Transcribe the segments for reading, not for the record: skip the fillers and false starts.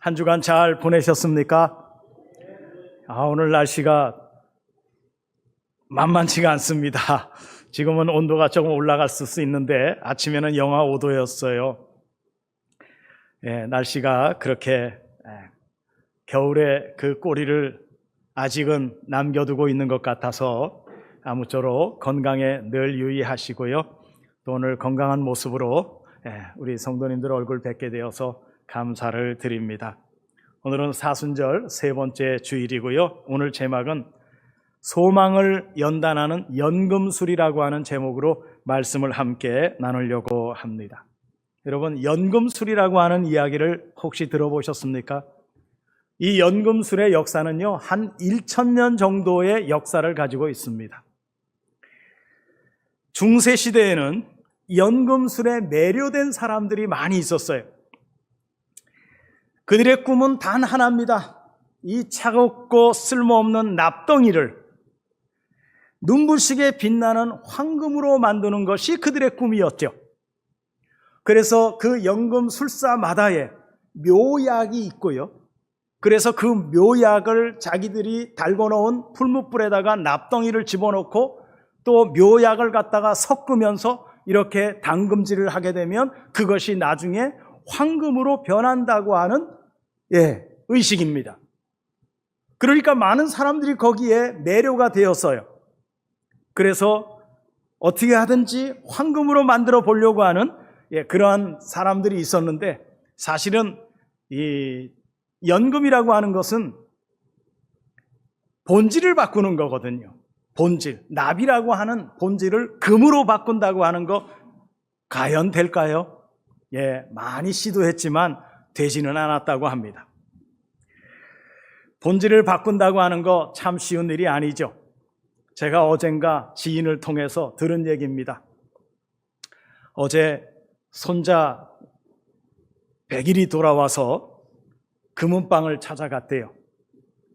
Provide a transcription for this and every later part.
한 주간 잘 보내셨습니까? 오늘 날씨가 만만치가 않습니다. 지금은 온도가 조금 올라갈 수 있는데 아침에는 영하 5도였어요. 날씨가 그렇게 겨울의 그 꼬리를 아직은 남겨두고 있는 것 같아서 아무쪼록 건강에 늘 유의하시고요. 또 오늘 건강한 모습으로 우리 성도님들 얼굴 뵙게 되어서 감사를 드립니다. 오늘은 사순절 세 번째 주일이고요. 오늘 제목은 소망을 연단하는 연금술이라고 하는 제목으로 말씀을 함께 나누려고 합니다. 여러분, 연금술이라고 하는 이야기를 혹시 들어보셨습니까? 이 연금술의 역사는요, 한 1000년 정도의 역사를 가지고 있습니다. 중세시대에는 연금술에 매료된 사람들이 많이 있었어요. 그들의 꿈은 단 하나입니다. 이 차갑고 쓸모없는 납덩이를 눈부시게 빛나는 황금으로 만드는 것이 그들의 꿈이었죠. 그래서 그 연금술사마다에 묘약이 있고요. 그래서 그 묘약을 자기들이 달궈놓은 풀무불에다가 납덩이를 집어넣고 또 묘약을 갖다가 섞으면서 이렇게 담금질을 하게 되면 그것이 나중에 황금으로 변한다고 하는 의식입니다. 그러니까 많은 사람들이 거기에 매료가 되었어요. 그래서 어떻게 하든지 황금으로 만들어 보려고 하는 그러한 사람들이 있었는데, 사실은 이 연금이라고 하는 것은 본질을 바꾸는 거거든요. 본질, 납이라고 하는 본질을 금으로 바꾼다고 하는 거 과연 될까요? 많이 시도했지만 되지는 않았다고 합니다. 본질을 바꾼다고 하는 거 참 쉬운 일이 아니죠. 제가 어젠가 지인을 통해서 들은 얘기입니다. 어제 손자 100일이 돌아와서 금은방을 찾아갔대요.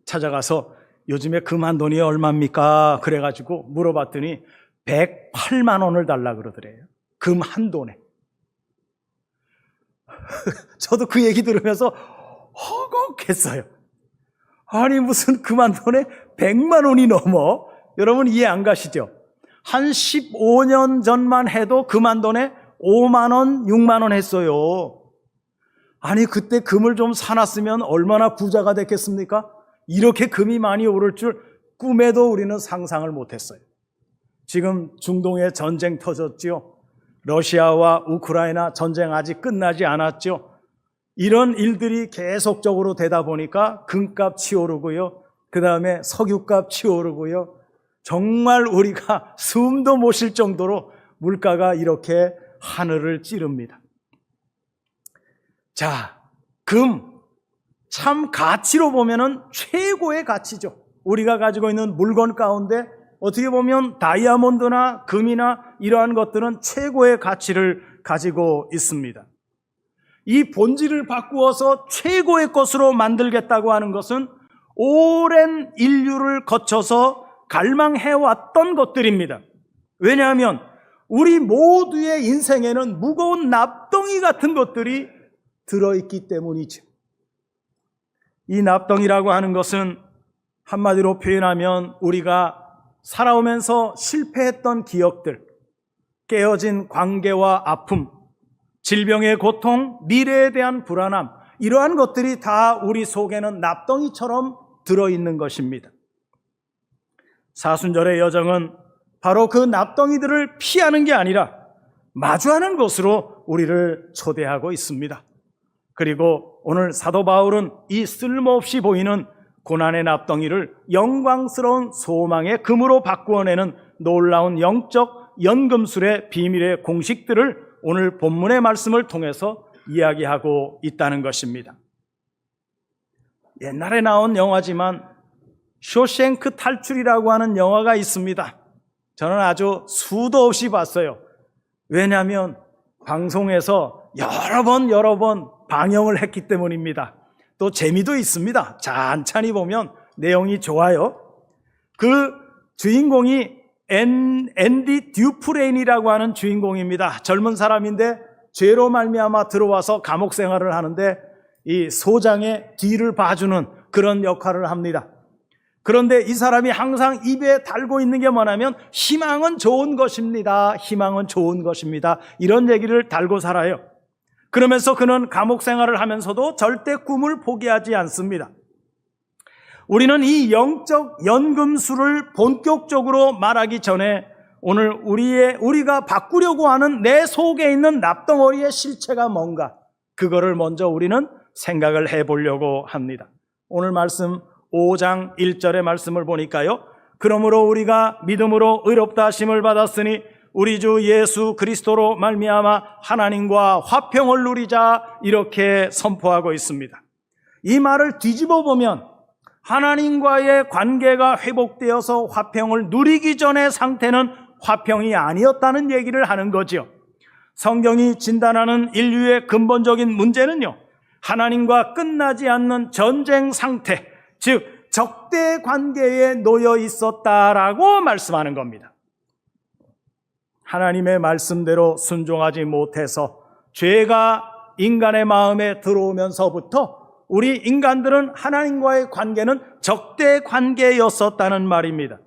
찾아가서 요즘에 금 한 돈이 얼마입니까? 그래가지고 물어봤더니 108만 원을 달라 그러더래요. 금 한 돈에. 저도 그 얘기 들으면서 허걱했어요. 아니 무슨 금 한 돈에 100만 원이 넘어? 여러분 이해 안 가시죠? 한 15년 전만 해도 금 한 돈에 5만 원, 6만 원 했어요. 아니 그때 금을 좀 사놨으면 얼마나 부자가 됐겠습니까? 이렇게 금이 많이 오를 줄 꿈에도 우리는 상상을 못했어요. 지금 중동에 전쟁 터졌죠. 러시아와 우크라이나 전쟁 아직 끝나지 않았죠. 이런 일들이 계속적으로 되다 보니까 금값이 오르고요. 그 다음에 석유값이 오르고요. 정말 우리가 숨도 못 쉴 정도로 물가가 이렇게 하늘을 찌릅니다. 자, 금, 참 가치로 보면은 최고의 가치죠. 우리가 가지고 있는 물건 가운데 어떻게 보면 다이아몬드나 금이나 이러한 것들은 최고의 가치를 가지고 있습니다. 이 본질을 바꾸어서 최고의 것으로 만들겠다고 하는 것은 오랜 인류를 거쳐서 갈망해왔던 것들입니다. 왜냐하면 우리 모두의 인생에는 무거운 납덩이 같은 것들이 들어있기 때문이죠. 이 납덩이라고 하는 것은 한마디로 표현하면 우리가 살아오면서 실패했던 기억들, 깨어진 관계와 아픔, 질병의 고통, 미래에 대한 불안함, 이러한 것들이 다 우리 속에는 납덩이처럼 들어있는 것입니다. 사순절의 여정은 바로 그 납덩이들을 피하는 게 아니라 마주하는 것으로 우리를 초대하고 있습니다. 그리고 오늘 사도 바울은 이 쓸모없이 보이는 고난의 납덩이를 영광스러운 소망의 금으로 바꾸어내는 놀라운 영적 연금술의 비밀의 공식들을 오늘 본문의 말씀을 통해서 이야기하고 있다는 것입니다. 옛날에 나온 영화지만 쇼생크 탈출이라고 하는 영화가 있습니다. 저는 아주 수도 없이 봤어요. 왜냐하면 방송에서 여러 번 방영을 했기 때문입니다. 또 재미도 있습니다. 찬찬히 보면 내용이 좋아요. 그 주인공이 앤디 듀프레인이라고 하는 주인공입니다. 젊은 사람인데 죄로 말미암아 들어와서 감옥 생활을 하는데 이 소장의 뒤를 봐주는 그런 역할을 합니다. 그런데 이 사람이 항상 입에 달고 있는 게 뭐냐면 희망은 좋은 것입니다. 희망은 좋은 것입니다. 이런 얘기를 달고 살아요. 그러면서 그는 감옥 생활을 하면서도 절대 꿈을 포기하지 않습니다. 우리는 이 영적 연금술을 본격적으로 말하기 전에 오늘 우리가 바꾸려고 하는 내 속에 있는 납덩어리의 실체가 뭔가, 그거를 먼저 우리는 생각을 해보려고 합니다. 오늘 말씀 5장 1절의 말씀을 보니까요, 그러므로 우리가 믿음으로 의롭다 하심을 받았으니 우리 주 예수 그리스도로 말미암아 하나님과 화평을 누리자, 이렇게 선포하고 있습니다. 이 말을 뒤집어 보면 하나님과의 관계가 회복되어서 화평을 누리기 전의 상태는 화평이 아니었다는 얘기를 하는 거죠. 성경이 진단하는 인류의 근본적인 문제는요, 하나님과 끝나지 않는 전쟁 상태, 즉 적대 관계에 놓여 있었다라고 말씀하는 겁니다. 하나님의 말씀대로 순종하지 못해서 죄가 인간의 마음에 들어오면서부터 우리 인간들은 하나님과의 관계는 적대 관계였었다는 말입니다.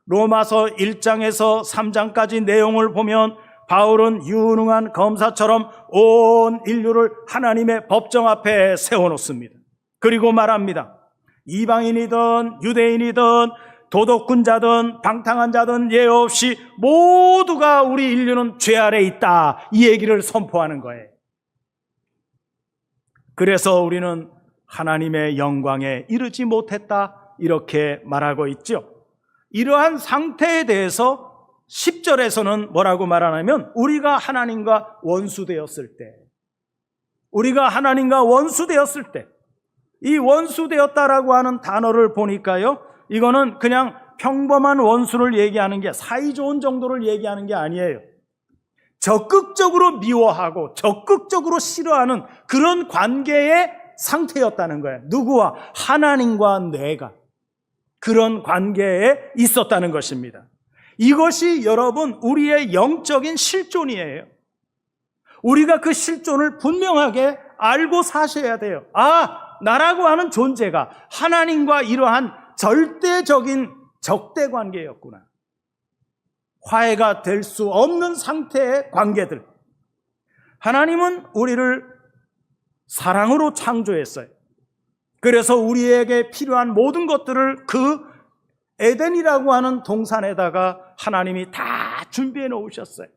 로마서 1장에서 3장까지 내용을 보면 바울은 유능한 검사처럼 온 인류를 하나님의 법정 앞에 세워놓습니다. 그리고 말합니다. 이방인이든 유대인이든 도덕군자든 방탕한 자든 예 없이 모두가 우리 인류는 죄 아래 있다, 이 얘기를 선포하는 거예요. 그래서 우리는 하나님의 영광에 이르지 못했다, 이렇게 말하고 있죠. 이러한 상태에 대해서 10절에서는 뭐라고 말하냐면 우리가 하나님과 원수되었을 때, 우리가 하나님과 원수되었을 때, 이 원수되었다라고 하는 단어를 보니까요, 이거는 그냥 평범한 원수를 얘기하는 게, 사이좋은 정도를 얘기하는 게 아니에요. 적극적으로 미워하고 적극적으로 싫어하는 그런 관계의 상태였다는 거예요. 누구와? 하나님과 내가 그런 관계에 있었다는 것입니다. 이것이 여러분 우리의 영적인 실존이에요. 우리가 그 실존을 분명하게 알고 사셔야 돼요. 나라고 하는 존재가 하나님과 이러한 절대적인 적대 관계였구나. 화해가 될 수 없는 상태의 관계들. 하나님은 우리를 사랑으로 창조했어요. 그래서 우리에게 필요한 모든 것들을 그 에덴이라고 하는 동산에다가 하나님이 다 준비해 놓으셨어요.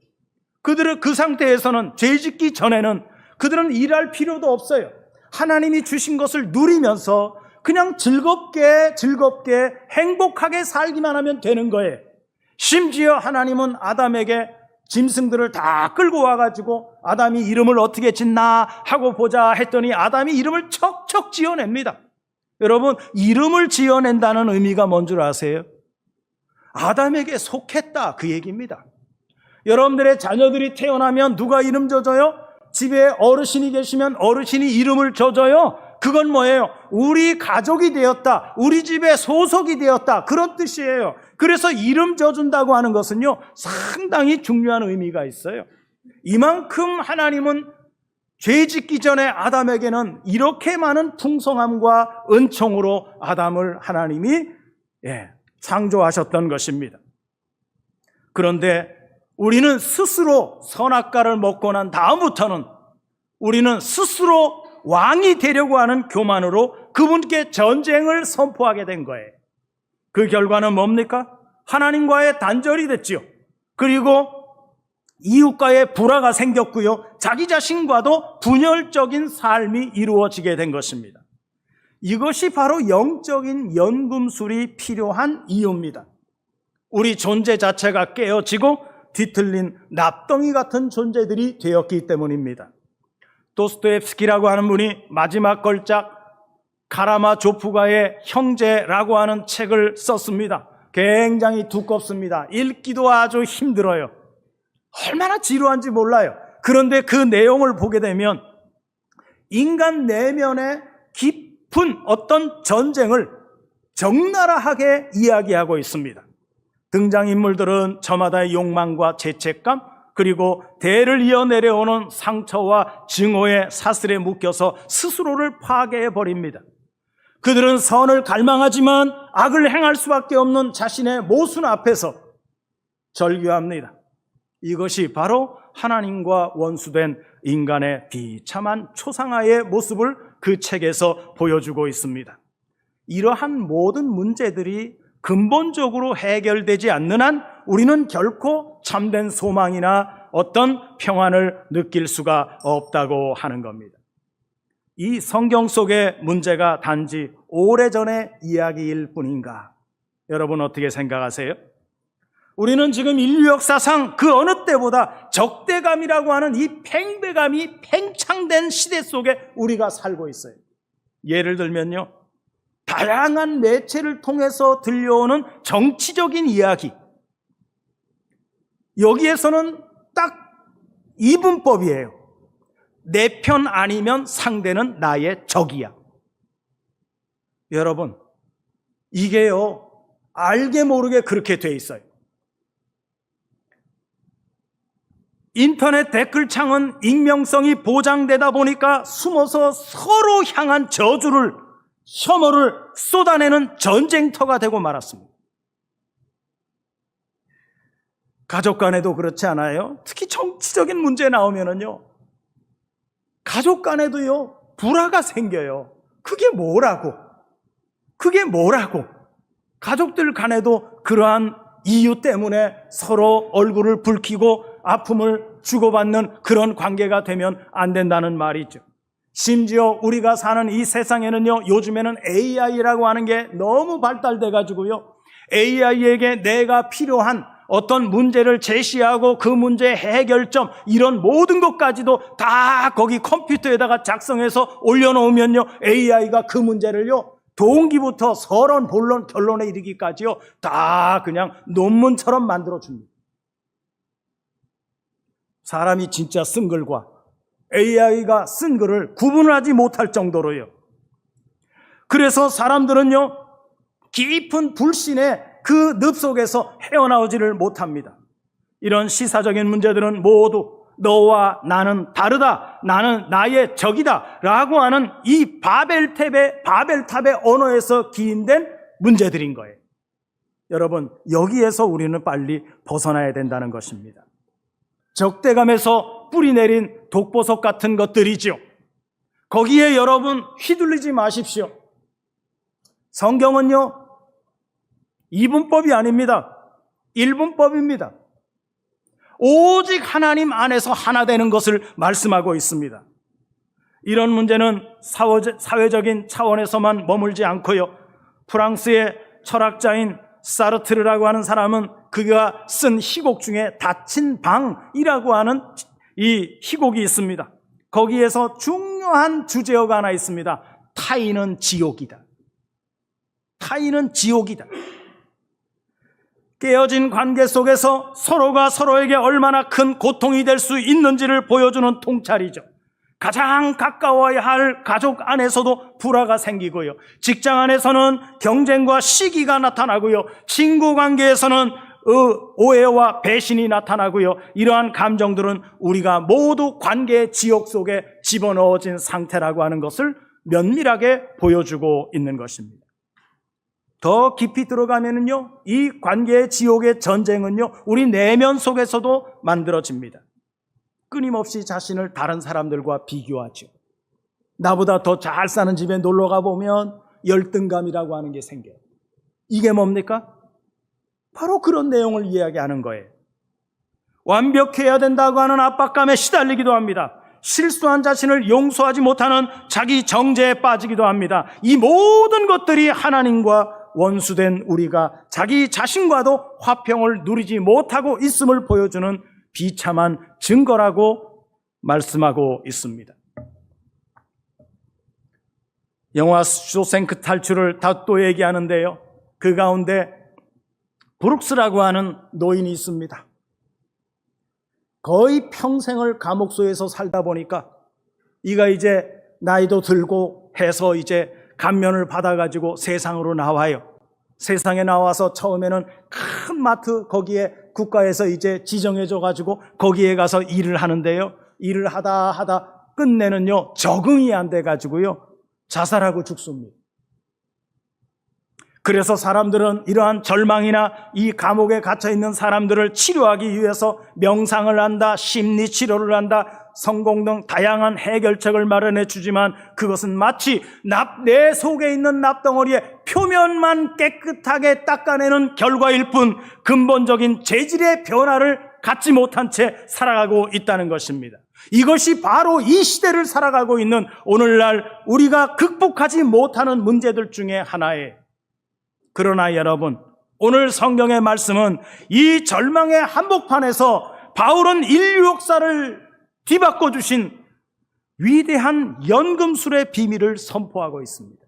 그들은 그 상태에서는, 죄 짓기 전에는 그들은 일할 필요도 없어요. 하나님이 주신 것을 누리면서 그냥 즐겁게 행복하게 살기만 하면 되는 거예요. 심지어 하나님은 아담에게 짐승들을 다 끌고 와가지고 아담이 이름을 어떻게 짓나 하고 보자 했더니 아담이 이름을 척척 지어냅니다. 여러분, 이름을 지어낸다는 의미가 뭔 줄 아세요? 아담에게 속했다, 그 얘기입니다. 여러분들의 자녀들이 태어나면 누가 이름 져줘요? 집에 어르신이 계시면 어르신이 이름을 져줘요. 그건 뭐예요? 우리 가족이 되었다, 우리 집에 소속이 되었다, 그런 뜻이에요. 그래서 이름 져준다고 하는 것은요, 상당히 중요한 의미가 있어요. 이만큼 하나님은 죄 짓기 전에 아담에게는 이렇게 많은 풍성함과 은총으로 아담을 하나님이 창조하셨던 것입니다. 그런데 우리는 스스로 선악과를 먹고 난 다음부터는 우리는 스스로 왕이 되려고 하는 교만으로 그분께 전쟁을 선포하게 된 거예요. 그 결과는 뭡니까? 하나님과의 단절이 됐지요. 그리고 이웃과의 불화가 생겼고요, 자기 자신과도 분열적인 삶이 이루어지게 된 것입니다. 이것이 바로 영적인 연금술이 필요한 이유입니다. 우리 존재 자체가 깨어지고 뒤틀린 납덩이 같은 존재들이 되었기 때문입니다. 도스토옙스키라고 하는 분이 마지막 걸작 카라마조프가의 형제라고 하는 책을 썼습니다. 굉장히 두껍습니다. 읽기도 아주 힘들어요. 얼마나 지루한지 몰라요. 그런데 그 내용을 보게 되면 인간 내면의 깊은 어떤 전쟁을 적나라하게 이야기하고 있습니다. 등장인물들은 저마다의 욕망과 죄책감, 그리고 대를 이어 내려오는 상처와 증오의 사슬에 묶여서 스스로를 파괴해버립니다. 그들은 선을 갈망하지만 악을 행할 수밖에 없는 자신의 모순 앞에서 절규합니다. 이것이 바로 하나님과 원수된 인간의 비참한 초상화의 모습을 그 책에서 보여주고 있습니다. 이러한 모든 문제들이 근본적으로 해결되지 않는 한 우리는 결코 참된 소망이나 어떤 평안을 느낄 수가 없다고 하는 겁니다. 이 성경 속의 문제가 단지 오래전의 이야기일 뿐인가? 여러분 어떻게 생각하세요? 우리는 지금 인류 역사상 그 어느 때보다 적대감이라고 하는 이 팽배감이 팽창된 시대 속에 우리가 살고 있어요. 예를 들면요, 다양한 매체를 통해서 들려오는 정치적인 이야기, 여기에서는 딱 이분법이에요. 내 편 아니면 상대는 나의 적이야. 여러분, 이게요, 알게 모르게 그렇게 돼 있어요. 인터넷 댓글창은 익명성이 보장되다 보니까 숨어서 서로 향한 저주를, 혐오를 쏟아내는 전쟁터가 되고 말았습니다. 가족 간에도 그렇지 않아요? 특히 정치적인 문제 나오면은요, 가족 간에도요, 불화가 생겨요. 그게 뭐라고? 가족들 간에도 그러한 이유 때문에 서로 얼굴을 붉히고 아픔을 주고받는 그런 관계가 되면 안 된다는 말이죠. 심지어 우리가 사는 이 세상에는요, 요즘에는 AI라고 하는 게 너무 발달돼 가지고요, AI에게 내가 필요한 어떤 문제를 제시하고 그 문제의 해결점, 이런 모든 것까지도 다 거기 컴퓨터에다가 작성해서 올려놓으면요, AI가 그 문제를요, 동기부터 서론, 본론, 결론에 이르기까지요, 다 그냥 논문처럼 만들어줍니다. 사람이 진짜 쓴 글과 AI가 쓴 글을 구분하지 못할 정도로요. 그래서 사람들은요, 깊은 불신의 그 늪 속에서 헤어나오지를 못합니다. 이런 시사적인 문제들은 모두 너와 나는 다르다, 나는 나의 적이다 라고 하는 이 바벨탑의 언어에서 기인된 문제들인 거예요. 여러분, 여기에서 우리는 빨리 벗어나야 된다는 것입니다. 적대감에서 뿌리내린 독보석 같은 것들이죠. 거기에 여러분 휘둘리지 마십시오. 성경은요, 이분법이 아닙니다. 일분법입니다. 오직 하나님 안에서 하나 되는 것을 말씀하고 있습니다. 이런 문제는 사회적인 차원에서만 머물지 않고요, 프랑스의 철학자인 사르트르라고 하는 사람은 그가 쓴 희곡 중에 닫힌 방이라고 하는 이 희곡이 있습니다. 거기에서 중요한 주제어가 하나 있습니다. 타인은 지옥이다. 타인은 지옥이다. 깨어진 관계 속에서 서로가 서로에게 얼마나 큰 고통이 될 수 있는지를 보여주는 통찰이죠. 가장 가까워야 할 가족 안에서도 불화가 생기고요, 직장 안에서는 경쟁과 시기가 나타나고요, 친구 관계에서는 오해와 배신이 나타나고요, 이러한 감정들은 우리가 모두 관계의 지옥 속에 집어넣어진 상태라고 하는 것을 면밀하게 보여주고 있는 것입니다. 더 깊이 들어가면은요, 이 관계의 지옥의 전쟁은요, 우리 내면 속에서도 만들어집니다. 끊임없이 자신을 다른 사람들과 비교하죠. 나보다 더 잘 사는 집에 놀러 가보면 열등감이라고 하는 게 생겨요. 이게 뭡니까? 바로 그런 내용을 이야기하는 거예요. 완벽해야 된다고 하는 압박감에 시달리기도 합니다. 실수한 자신을 용서하지 못하는 자기 정죄에 빠지기도 합니다. 이 모든 것들이 하나님과 원수된 우리가 자기 자신과도 화평을 누리지 못하고 있음을 보여주는 비참한 증거라고 말씀하고 있습니다. 영화 쇼생크 탈출을 다 또 얘기하는데요, 그 가운데 브룩스라고 하는 노인이 있습니다. 거의 평생을 감옥소에서 살다 보니까 이가 이제 나이도 들고 해서 이제 감면을 받아가지고 세상으로 나와요. 세상에 나와서 처음에는 큰 마트 거기에 국가에서 이제 지정해줘 가지고 거기에 가서 일을 하는데요. 일을 하다 끝내는요, 적응이 안 돼 가지고요, 자살하고 죽습니다. 그래서 사람들은 이러한 절망이나 이 감옥에 갇혀 있는 사람들을 치료하기 위해서 명상을 한다, 심리 치료를 한다, 성공 등 다양한 해결책을 마련해 주지만 그것은 마치 내 속에 있는 납덩어리의 표면만 깨끗하게 닦아내는 결과일 뿐 근본적인 재질의 변화를 갖지 못한 채 살아가고 있다는 것입니다. 이것이 바로 이 시대를 살아가고 있는 오늘날 우리가 극복하지 못하는 문제들 중에 하나예요. 그러나 여러분, 오늘 성경의 말씀은 이 절망의 한복판에서 바울은 인류 역사를 뒤바꿔 주신 위대한 연금술의 비밀을 선포하고 있습니다.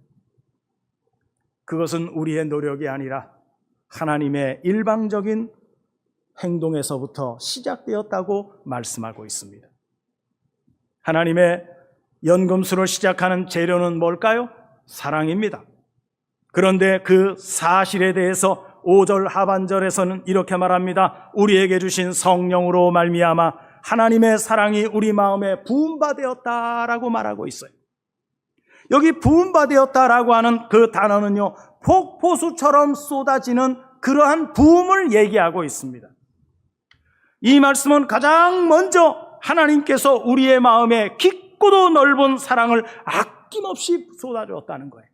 그것은 우리의 노력이 아니라 하나님의 일방적인 행동에서부터 시작되었다고 말씀하고 있습니다. 하나님의 연금술을 시작하는 재료는 뭘까요? 사랑입니다. 그런데 그 사실에 대해서 5절 하반절에서는 이렇게 말합니다. 우리에게 주신 성령으로 말미암아 하나님의 사랑이 우리 마음에 부음바되었다라고 말하고 있어요. 여기 부음바되었다라고 하는 그 단어는요, 폭포수처럼 쏟아지는 그러한 부음을 얘기하고 있습니다. 이 말씀은 가장 먼저 하나님께서 우리의 마음에 깊고도 넓은 사랑을 아낌없이 쏟아주었다는 거예요.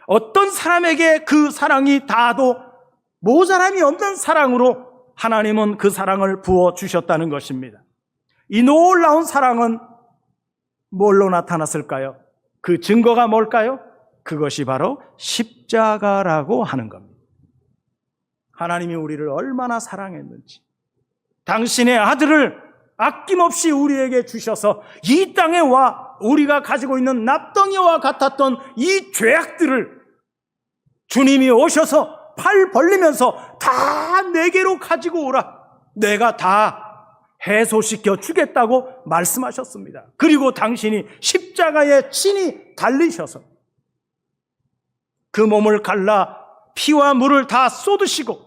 어떤 사람에게 그 사랑이 닿아도 모자람이 없는 사랑으로 하나님은 그 사랑을 부어주셨다는 것입니다. 이 놀라운 사랑은 뭘로 나타났을까요? 그 증거가 뭘까요? 그것이 바로 십자가라고 하는 겁니다. 하나님이 우리를 얼마나 사랑했는지, 당신의 아들을 아낌없이 우리에게 주셔서 이 땅에 와 우리가 가지고 있는 납덩이와 같았던 이 죄악들을 주님이 오셔서 팔 벌리면서 다 내게로 가지고 오라, 내가 다 해소시켜 주겠다고 말씀하셨습니다. 그리고 당신이 십자가에 친히 달리셔서 그 몸을 갈라 피와 물을 다 쏟으시고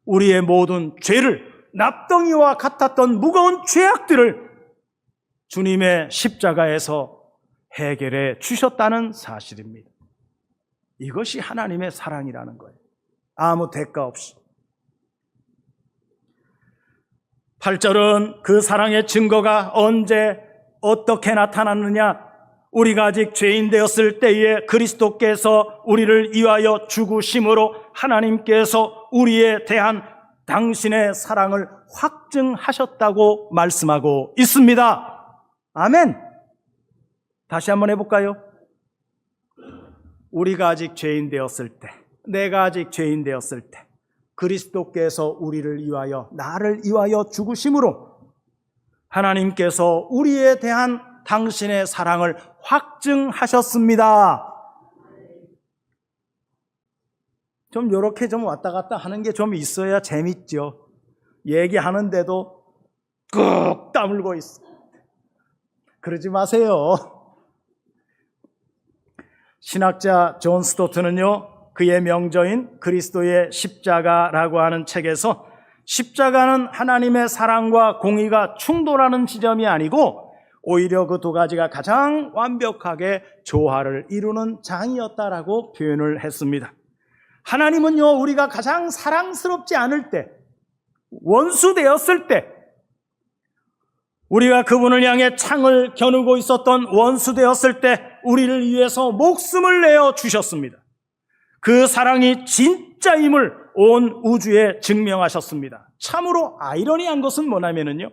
우리의 모든 죄를, 납덩이와 같았던 무거운 죄악들을 주님의 십자가에서 해결해 주셨다는 사실입니다. 이것이 하나님의 사랑이라는 거예요. 아무 대가 없이. 8절은 그 사랑의 증거가 언제 어떻게 나타났느냐? 우리가 아직 죄인 되었을 때에 그리스도께서 우리를 위하여 죽으심으로 하나님께서 우리에 대한 당신의 사랑을 확증하셨다고 말씀하고 있습니다. 아멘. 다시 한번 해볼까요? 우리가 아직 죄인 되었을 때, 내가 아직 죄인 되었을 때 그리스도께서 우리를 위하여, 나를 위하여 죽으심으로 하나님께서 우리에 대한 당신의 사랑을 확증하셨습니다. 좀 이렇게 좀 왔다 갔다 하는 게 좀 있어야 재밌죠. 얘기하는데도 꾹 다물고 있어. 그러지 마세요. 신학자 존 스토트는요, 그의 명저인 그리스도의 십자가라고 하는 책에서 십자가는 하나님의 사랑과 공의가 충돌하는 지점이 아니고 오히려 그 두 가지가 가장 완벽하게 조화를 이루는 장이었다라고 표현을 했습니다. 하나님은요, 우리가 가장 사랑스럽지 않을 때, 원수 되었을 때, 우리가 그분을 향해 창을 겨누고 있었던 원수 되었을 때 우리를 위해서 목숨을 내어 주셨습니다. 그 사랑이 진짜임을 온 우주에 증명하셨습니다. 참으로 아이러니한 것은 뭐냐면요,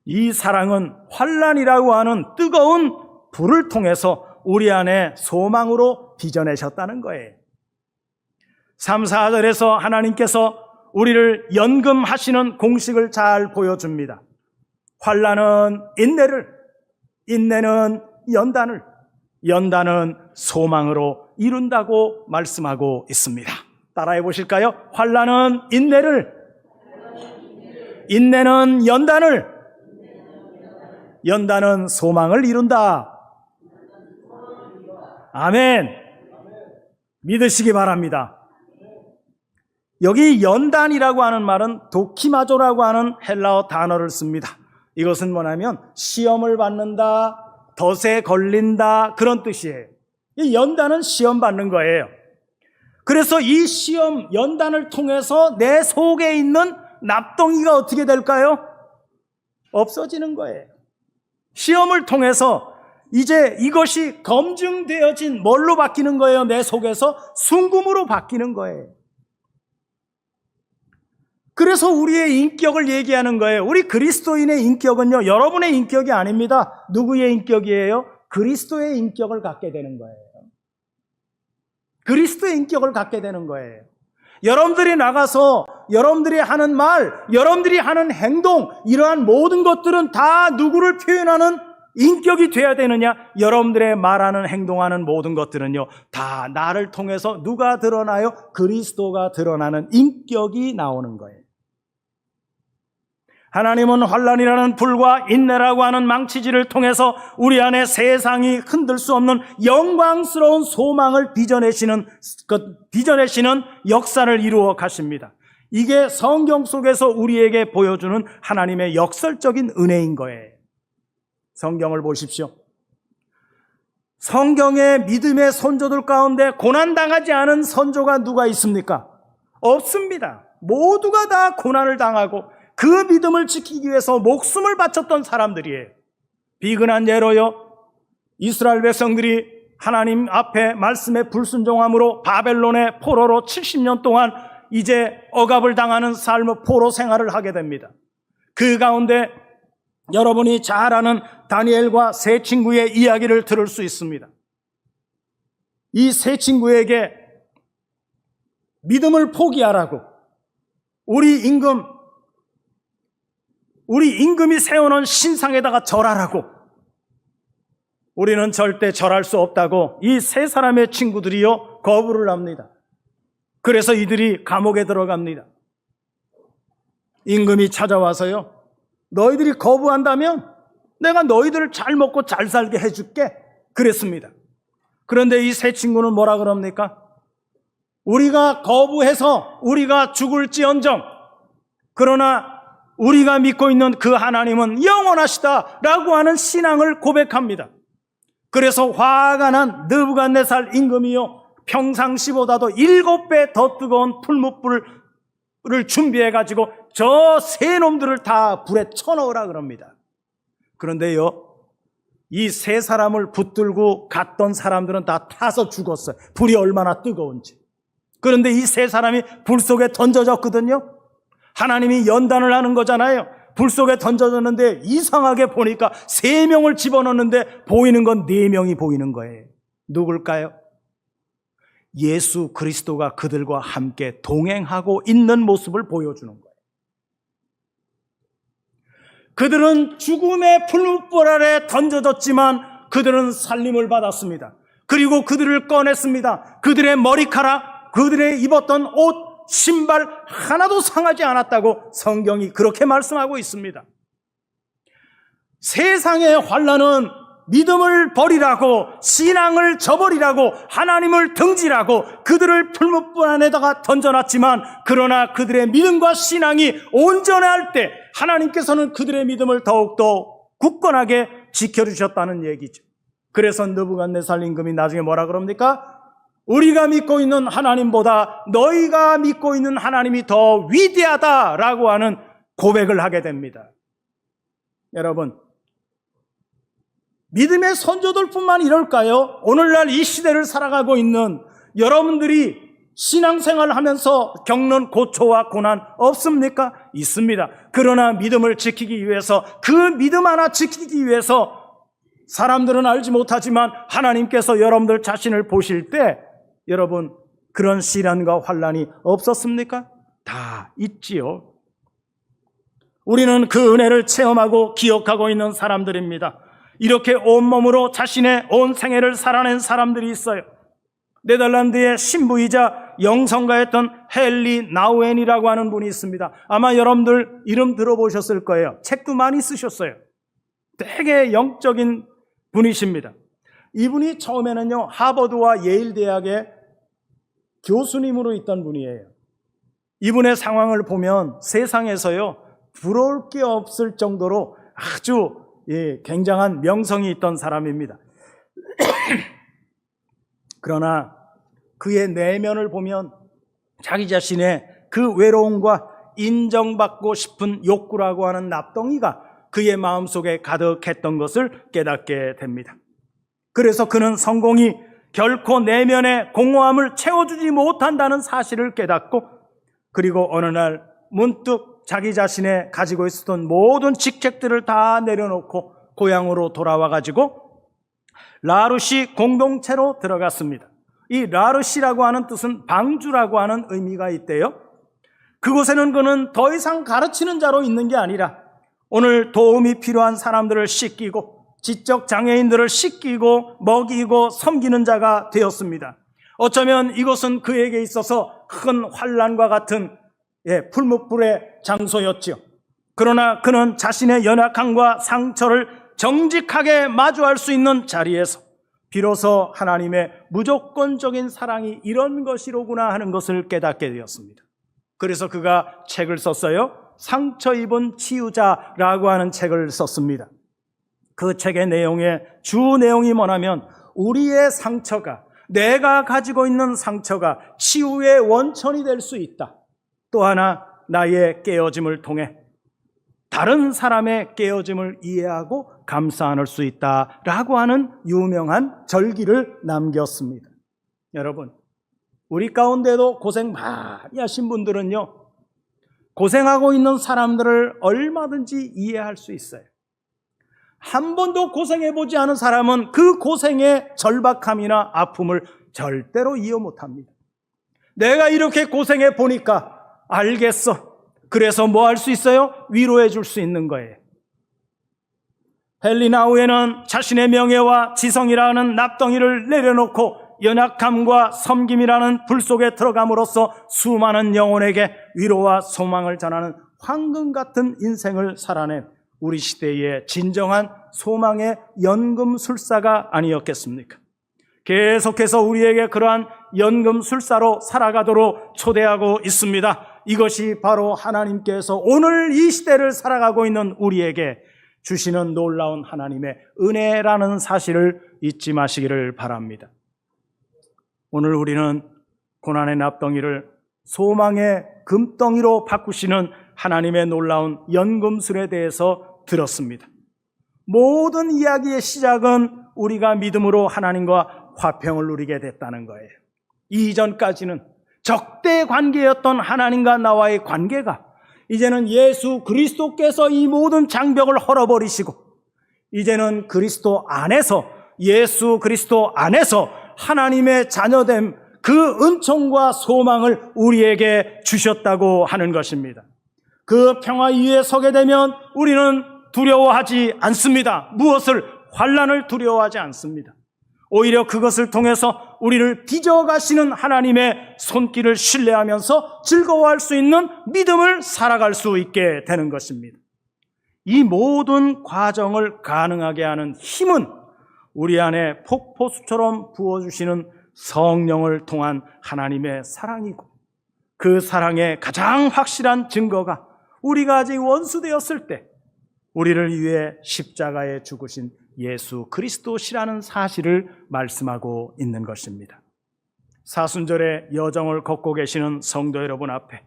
이 사랑은 환난이라고 하는 뜨거운 불을 통해서 우리 안에 소망으로 빚어내셨다는 거예요. 3, 4절에서 하나님께서 우리를 연금하시는 공식을 잘 보여줍니다. 환난은 인내를, 인내는 연단을, 연단은 소망으로 이룬다고 말씀하고 있습니다. 따라해 보실까요? 환난은 인내를, 인내는 연단을, 연단은 소망을 이룬다. 아멘. 믿으시기 바랍니다. 여기 연단이라고 하는 말은 도키마조라고 하는 헬라어 단어를 씁니다. 이것은 뭐냐면 시험을 받는다, 덫에 걸린다, 그런 뜻이에요. 이 연단은 시험 받는 거예요. 그래서 이 시험, 연단을 통해서 내 속에 있는 납덩이가 어떻게 될까요? 없어지는 거예요. 시험을 통해서 이제 이것이 검증되어진 뭘로 바뀌는 거예요? 내 속에서 순금으로 바뀌는 거예요. 그래서 우리의 인격을 얘기하는 거예요. 우리 그리스도인의 인격은요, 여러분의 인격이 아닙니다. 누구의 인격이에요? 그리스도의 인격을 갖게 되는 거예요. 그리스도의 인격을 갖게 되는 거예요. 여러분들이 나가서 여러분들이 하는 말, 여러분들이 하는 행동, 이러한 모든 것들은 다 누구를 표현하는 인격이 돼야 되느냐? 여러분들의 말하는, 행동하는 모든 것들은요, 다 나를 통해서 누가 드러나요? 그리스도가 드러나는 인격이 나오는 거예요. 하나님은 환난이라는 불과 인내라고 하는 망치질을 통해서 우리 안에 세상이 흔들 수 없는 영광스러운 소망을 빚어내시는 역사를 이루어 가십니다. 이게 성경 속에서 우리에게 보여주는 하나님의 역설적인 은혜인 거예요. 성경을 보십시오. 성경의 믿음의 선조들 가운데 고난당하지 않은 선조가 누가 있습니까? 없습니다. 모두가 다 고난을 당하고 그 믿음을 지키기 위해서 목숨을 바쳤던 사람들이에요. 비근한 예로요, 이스라엘 백성들이 하나님 앞에 말씀에 불순종함으로 바벨론의 포로로 70년 동안 이제 억압을 당하는 삶의 포로 생활을 하게 됩니다. 그 가운데 여러분이 잘 아는 다니엘과 세 친구의 이야기를 들을 수 있습니다. 이 세 친구에게 믿음을 포기하라고 우리 임금이 세워놓은 신상에다가 절하라고, 우리는 절대 절할 수 없다고 이 세 사람의 친구들이요 거부를 합니다. 그래서 이들이 감옥에 들어갑니다. 임금이 찾아와서요, 너희들이 거부한다면 내가 너희들을 잘 먹고 잘 살게 해줄게, 그랬습니다. 그런데 이 세 친구는 뭐라 그럽니까? 우리가 거부해서 우리가 죽을지언정, 그러나 우리가 믿고 있는 그 하나님은 영원하시다라고 하는 신앙을 고백합니다. 그래서 화가 난 느부갓네살 임금이요, 평상시보다도 7배 더 뜨거운 풀무불을 준비해가지고 저 세 놈들을 다 불에 쳐넣으라 그럽니다. 그런데요, 이 세 사람을 붙들고 갔던 사람들은 다 타서 죽었어요. 불이 얼마나 뜨거운지. 그런데 이 세 사람이 불 속에 던져졌거든요. 하나님이 연단을 하는 거잖아요. 불 속에 던져졌는데 이상하게 보니까 3명을 집어넣는데 보이는 건 4명이 보이는 거예요. 누굴까요? 예수 그리스도가 그들과 함께 동행하고 있는 모습을 보여주는 거예요. 그들은 죽음의 풀무불 아래 던져졌지만 그들은 살림을 받았습니다. 그리고 그들을 꺼냈습니다. 그들의 머리카락, 그들의 입었던 옷, 신발 하나도 상하지 않았다고 성경이 그렇게 말씀하고 있습니다. 세상의 환난은 믿음을 버리라고, 신앙을 저버리라고, 하나님을 등지라고 그들을 풀무불 안에다가 던져놨지만, 그러나 그들의 믿음과 신앙이 온전할 때 하나님께서는 그들의 믿음을 더욱더 굳건하게 지켜주셨다는 얘기죠. 그래서 느부갓네살 임금이 나중에 뭐라 그럽니까? 우리가 믿고 있는 하나님보다 너희가 믿고 있는 하나님이 더 위대하다라고 하는 고백을 하게 됩니다. 여러분, 믿음의 선조들뿐만 이럴까요? 오늘날 이 시대를 살아가고 있는 여러분들이 신앙생활을 하면서 겪는 고초와 고난 없습니까? 있습니다. 그러나 믿음을 지키기 위해서, 그 믿음 하나 지키기 위해서 사람들은 알지 못하지만 하나님께서 여러분들 자신을 보실 때 여러분, 그런 시련과 환난이 없었습니까? 다 있지요. 우리는 그 은혜를 체험하고 기억하고 있는 사람들입니다. 이렇게 온몸으로 자신의 온 생애를 살아낸 사람들이 있어요. 네덜란드의 신부이자 영성가였던 헨리 나우엔이라고 하는 분이 있습니다. 아마 여러분들 이름 들어보셨을 거예요. 책도 많이 쓰셨어요. 되게 영적인 분이십니다. 이분이 처음에는요, 하버드와 예일 대학에 교수님으로 있던 분이에요. 이분의 상황을 보면 세상에서요, 부러울 게 없을 정도로 아주 굉장한 명성이 있던 사람입니다. 그러나 그의 내면을 보면 자기 자신의 그 외로움과 인정받고 싶은 욕구라고 하는 납덩이가 그의 마음속에 가득했던 것을 깨닫게 됩니다. 그래서 그는 성공이 결코 내면의 공허함을 채워주지 못한다는 사실을 깨닫고, 그리고 어느 날 문득 자기 자신의 가지고 있었던 모든 직책들을 다 내려놓고 고향으로 돌아와가지고 라르시 공동체로 들어갔습니다. 이 라르시라고 하는 뜻은 방주라고 하는 의미가 있대요. 그곳에는 그는 더 이상 가르치는 자로 있는 게 아니라 오늘 도움이 필요한 사람들을 씻기고 지적 장애인들을 씻기고 먹이고 섬기는 자가 되었습니다. 어쩌면 이것은 그에게 있어서 큰 환난과 같은 풀무불의 장소였지요. 그러나 그는 자신의 연약함과 상처를 정직하게 마주할 수 있는 자리에서 비로소 하나님의 무조건적인 사랑이 이런 것이로구나 하는 것을 깨닫게 되었습니다. 그래서 그가 책을 썼어요. 상처 입은 치유자라고 하는 책을 썼습니다. 그 책의 주 내용이 뭐냐면 우리의 상처가, 내가 가지고 있는 상처가 치유의 원천이 될 수 있다. 또 하나, 나의 깨어짐을 통해 다른 사람의 깨어짐을 이해하고 감싸 안을 수 있다라고 하는 유명한 절기를 남겼습니다. 여러분, 우리 가운데도 고생 많이 하신 분들은요, 고생하고 있는 사람들을 얼마든지 이해할 수 있어요. 한 번도 고생해보지 않은 사람은 그 고생의 절박함이나 아픔을 절대로 이해 못합니다. 내가 이렇게 고생해 보니까 알겠어. 그래서 뭐 할 수 있어요? 위로해 줄 수 있는 거예요. 헬리나우에는 자신의 명예와 지성이라는 납덩이를 내려놓고 연약함과 섬김이라는 불 속에 들어감으로써 수많은 영혼에게 위로와 소망을 전하는 황금 같은 인생을 살아낸 우리 시대의 진정한 소망의 연금술사가 아니었겠습니까? 계속해서 우리에게 그러한 연금술사로 살아가도록 초대하고 있습니다. 이것이 바로 하나님께서 오늘 이 시대를 살아가고 있는 우리에게 주시는 놀라운 하나님의 은혜라는 사실을 잊지 마시기를 바랍니다. 오늘 우리는 고난의 납덩이를 소망의 금덩이로 바꾸시는 하나님의 놀라운 연금술에 대해서 들었습니다. 모든 이야기의 시작은 우리가 믿음으로 하나님과 화평을 누리게 됐다는 거예요. 이전까지는 적대 관계였던 하나님과 나와의 관계가 이제는 예수 그리스도께서 이 모든 장벽을 헐어버리시고 이제는 그리스도 안에서, 예수 그리스도 안에서 하나님의 자녀됨, 그 은총과 소망을 우리에게 주셨다고 하는 것입니다. 그 평화 위에 서게 되면 우리는 두려워하지 않습니다. 무엇을? 환난을 두려워하지 않습니다. 오히려 그것을 통해서 우리를 빚어가시는 하나님의 손길을 신뢰하면서 즐거워할 수 있는 믿음을 살아갈 수 있게 되는 것입니다. 이 모든 과정을 가능하게 하는 힘은 우리 안에 폭포수처럼 부어주시는 성령을 통한 하나님의 사랑이고, 그 사랑의 가장 확실한 증거가 우리가 아직 원수되었을 때 우리를 위해 십자가에 죽으신 예수 그리스도시라는 사실을 말씀하고 있는 것입니다. 사순절의 여정을 걷고 계시는 성도 여러분 앞에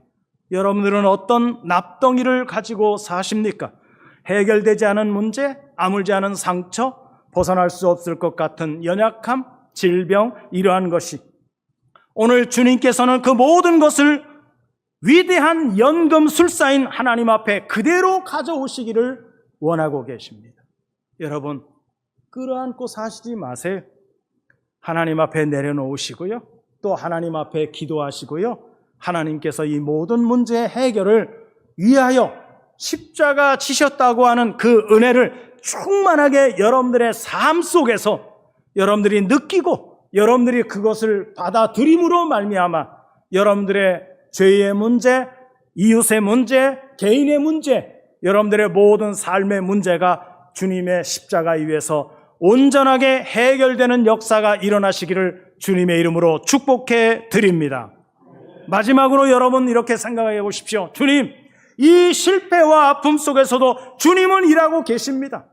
여러분들은 어떤 납덩이를 가지고 사십니까? 해결되지 않은 문제, 아물지 않은 상처, 벗어날 수 없을 것 같은 연약함, 질병, 이러한 것이 오늘 주님께서는 그 모든 것을 위대한 연금술사인 하나님 앞에 그대로 가져오시기를 원하고 계십니다. 여러분, 끌어안고 사시지 마세요. 하나님 앞에 내려놓으시고요, 또 하나님 앞에 기도하시고요, 하나님께서 이 모든 문제의 해결을 위하여 십자가 지셨다고 하는 그 은혜를 충만하게 여러분들의 삶 속에서 여러분들이 느끼고 여러분들이 그것을 받아들임으로 말미암아 여러분들의 죄의 문제, 이웃의 문제, 개인의 문제, 여러분들의 모든 삶의 문제가 주님의 십자가 위에서 온전하게 해결되는 역사가 일어나시기를 주님의 이름으로 축복해 드립니다. 마지막으로 여러분 이렇게 생각해 보십시오. 주님, 이 실패와 아픔 속에서도 주님은 일하고 계십니다.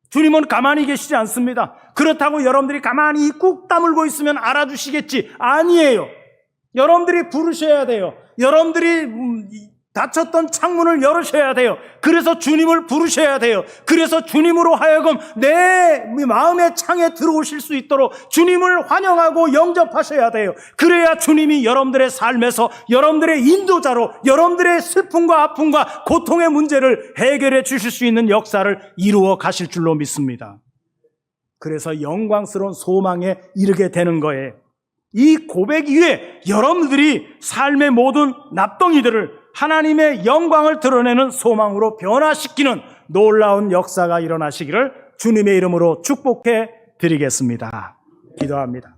주님은 가만히 계시지 않습니다. 그렇다고 여러분들이 가만히 꾹 다물고 있으면 알아주시겠지? 아니에요. 여러분들이 부르셔야 돼요. 여러분들이 닫혔던 창문을 열으셔야 돼요. 그래서 주님을 부르셔야 돼요. 그래서 주님으로 하여금 내 마음의 창에 들어오실 수 있도록 주님을 환영하고 영접하셔야 돼요. 그래야 주님이 여러분들의 삶에서 여러분들의 인도자로 여러분들의 슬픔과 아픔과 고통의 문제를 해결해 주실 수 있는 역사를 이루어 가실 줄로 믿습니다. 그래서 영광스러운 소망에 이르게 되는 거예요. 이 고백 이후에 여러분들이 삶의 모든 납덩이들을 하나님의 영광을 드러내는 소망으로 변화시키는 놀라운 역사가 일어나시기를 주님의 이름으로 축복해 드리겠습니다. 기도합니다.